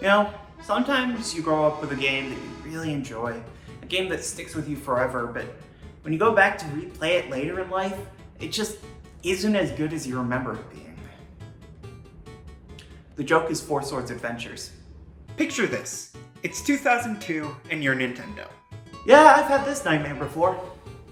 You know, sometimes you grow up with a game that you really enjoy, a game that sticks with you forever, but when you go back to replay it later in life, it just isn't as good as you remember it being. The joke is Four Swords Adventures. Picture this. It's 2002 and you're Nintendo. Yeah, I've had this nightmare before.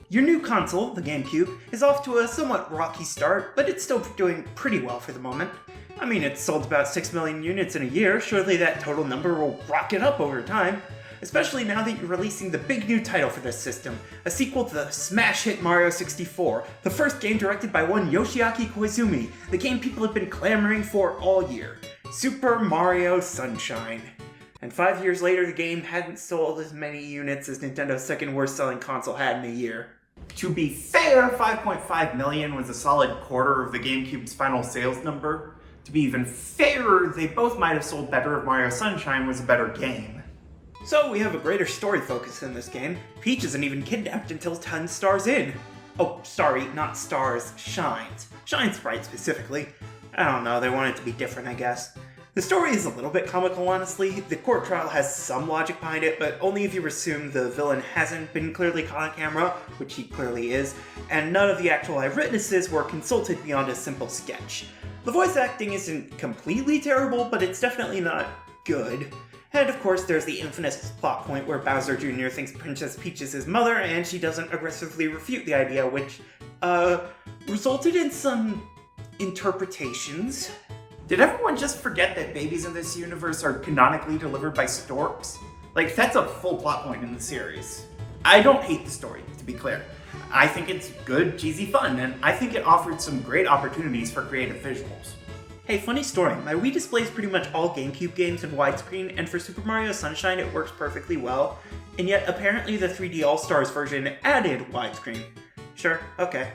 Your new console, the GameCube, is off to a somewhat rocky start, but it's still doing pretty well for the moment. I mean, it's sold about 6 million units in a year, surely that total number will rocket up over time. Especially now that you're releasing the big new title for this system, a sequel to the smash hit Mario 64, the first game directed by one Yoshiaki Koizumi, the game people have been clamoring for all year, Super Mario Sunshine. And 5 years later, the game hadn't sold as many units as Nintendo's second worst selling console had in a year. To be fair, 5.5 million was a solid quarter of the GameCube's final sales number. To be even fairer, they both might have sold better if Mario Sunshine was a better game. So we have a greater story focus in this game. Peach isn't even kidnapped until 10 stars in. Oh, sorry, not stars, shines. Shine Sprite specifically. I don't know, they want it to be different, I guess. The story is a little bit comical, honestly. The court trial has some logic behind it, but only if you assume the villain hasn't been clearly caught on camera, which he clearly is, and none of the actual eyewitnesses were consulted beyond a simple sketch. The voice acting isn't completely terrible, but it's definitely not good. And of course, there's the infamous plot point where Bowser Jr. thinks Princess Peach is his mother, and she doesn't aggressively refute the idea, which, resulted in some interpretations. Did everyone just forget that babies in this universe are canonically delivered by storks? Like, that's a full plot point in the series. I don't hate the story, to be clear. I think it's good, cheesy fun, and I think it offered some great opportunities for creative visuals. Hey, funny story, my Wii displays pretty much all GameCube games in widescreen, and for Super Mario Sunshine it works perfectly well, and yet apparently the 3D All-Stars version added widescreen. Sure, okay.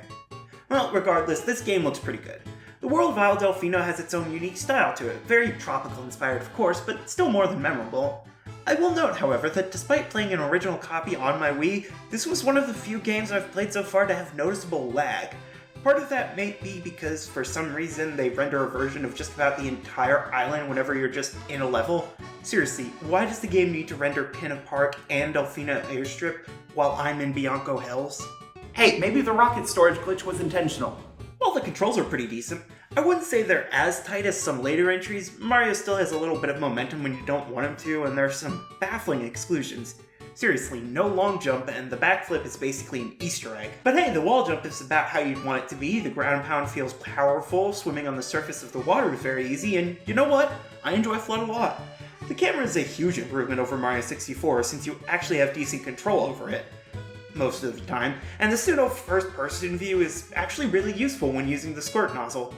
Well, regardless, this game looks pretty good. The world of Isle Delfino has its own unique style to it, very tropical inspired of course, but still more than memorable. I will note, however, that despite playing an original copy on my Wii, this was one of the few games I've played so far to have noticeable lag. Part of that may be because for some reason they render a version of just about the entire island whenever you're just in a level. Seriously, why does the game need to render Pinna Park and Delfino Airstrip while I'm in Bianco Hills? Hey, maybe the rocket storage glitch was intentional. Well, the controls are pretty decent. I wouldn't say they're as tight as some later entries. Mario still has a little bit of momentum when you don't want him to, and there's some baffling exclusions. Seriously, no long jump, and the backflip is basically an Easter egg. But hey, the wall jump is about how you'd want it to be, the ground pound feels powerful, swimming on the surface of the water is very easy, and you know what? I enjoy Flood a lot. The camera is a huge improvement over Mario 64 since you actually have decent control over it most of the time, and the pseudo first-person view is actually really useful when using the squirt nozzle.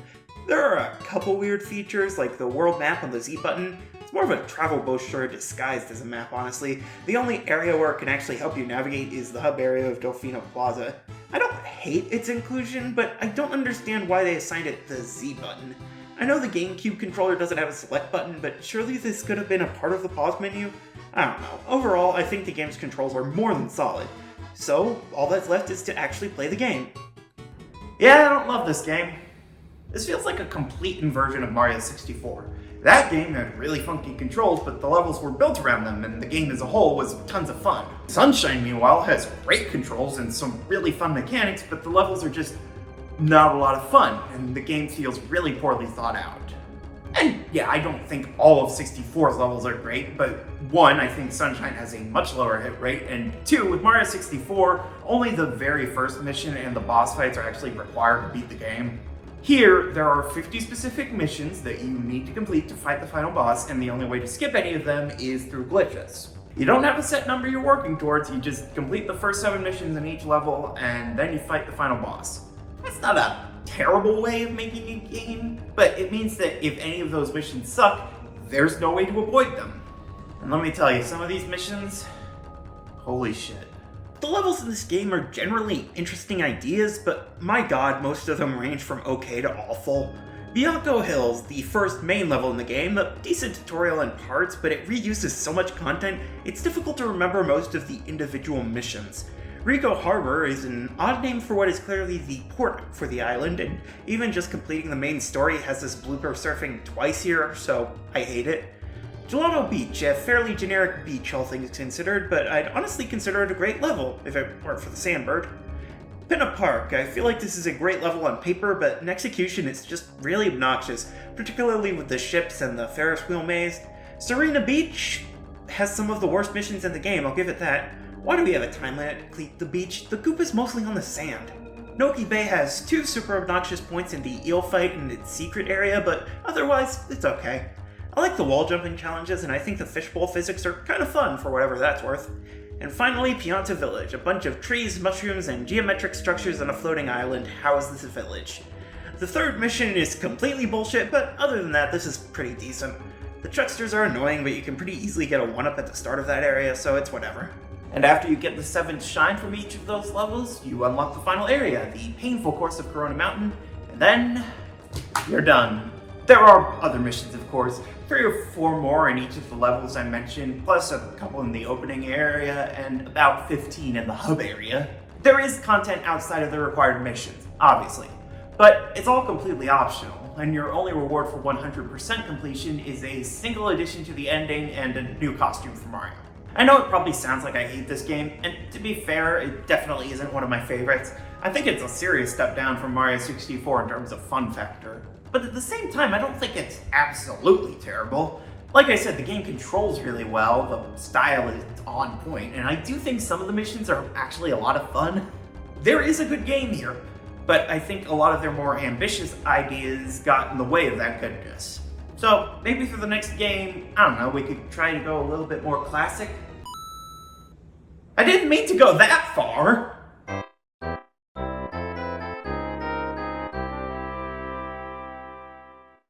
There are a couple weird features, like the world map on the Z button. It's more of a travel brochure disguised as a map, honestly. The only area where it can actually help you navigate is the hub area of Delfino Plaza. I don't hate its inclusion, but I don't understand why they assigned it the Z button. I know the GameCube controller doesn't have a select button, but surely this could have been a part of the pause menu? I don't know. Overall, I think the game's controls are more than solid. So, all that's left is to actually play the game. Yeah, I don't love this game. This feels like a complete inversion of Mario 64. That game had really funky controls, but the levels were built around them, and the game as a whole was tons of fun. Sunshine, meanwhile, has great controls and some really fun mechanics, but the levels are just not a lot of fun, and the game feels really poorly thought out. And yeah, I don't think all of 64's levels are great, but one, I think Sunshine has a much lower hit rate, and two, with Mario 64, only the very first mission and the boss fights are actually required to beat the game. Here, there are 50 specific missions that you need to complete to fight the final boss, and the only way to skip any of them is through glitches. You don't have a set number you're working towards, you just complete the first 7 missions in each level, and then you fight the final boss. That's not a terrible way of making a game, but it means that if any of those missions suck, there's no way to avoid them. And let me tell you, some of these missions, holy shit. The levels in this game are generally interesting ideas, but my god, most of them range from okay to awful. Bianco Hills, the first main level in the game, a decent tutorial in parts, but it reuses so much content, it's difficult to remember most of the individual missions. Rico Harbor is an odd name for what is clearly the port for the island, and even just completing the main story has this blooper surfing twice here, so I hate it. Gelato Beach, a fairly generic beach all things considered, but I'd honestly consider it a great level, if it weren't for the sandbird. Pinna Park, I feel like this is a great level on paper, but in execution it's just really obnoxious, particularly with the ships and the Ferris wheel maze. Serena Beach has some of the worst missions in the game, I'll give it that. Why do we have a time limit to complete the beach? The goop is mostly on the sand. Noki Bay has 2 super obnoxious points in the eel fight and its secret area, but otherwise, it's okay. I like the wall jumping challenges, and I think the fishbowl physics are kind of fun for whatever that's worth. And finally, Pianta Village, a bunch of trees, mushrooms, and geometric structures on a floating island. How is this a village? The third mission is completely bullshit, but other than that, this is pretty decent. The trucksters are annoying, but you can pretty easily get a 1-up at the start of that area, so it's whatever. And after you get the 7th shine from each of those levels, you unlock the final area, the painful course of Corona Mountain, and then you're done. There are other missions, of course, 3 or 4 more in each of the levels I mentioned, plus a couple in the opening area, and about 15 in the hub area. There is content outside of the required missions, obviously, but it's all completely optional, and your only reward for 100% completion is a single addition to the ending and a new costume for Mario. I know it probably sounds like I hate this game, and to be fair, it definitely isn't one of my favorites. I think it's a serious step down from Mario 64 in terms of fun factor. But at the same time, I don't think it's absolutely terrible. Like I said, the game controls really well, the style is on point, and I do think some of the missions are actually a lot of fun. There is a good game here, but I think a lot of their more ambitious ideas got in the way of that goodness. So maybe for the next game, I don't know, we could try to go a little bit more classic. I didn't mean to go that far!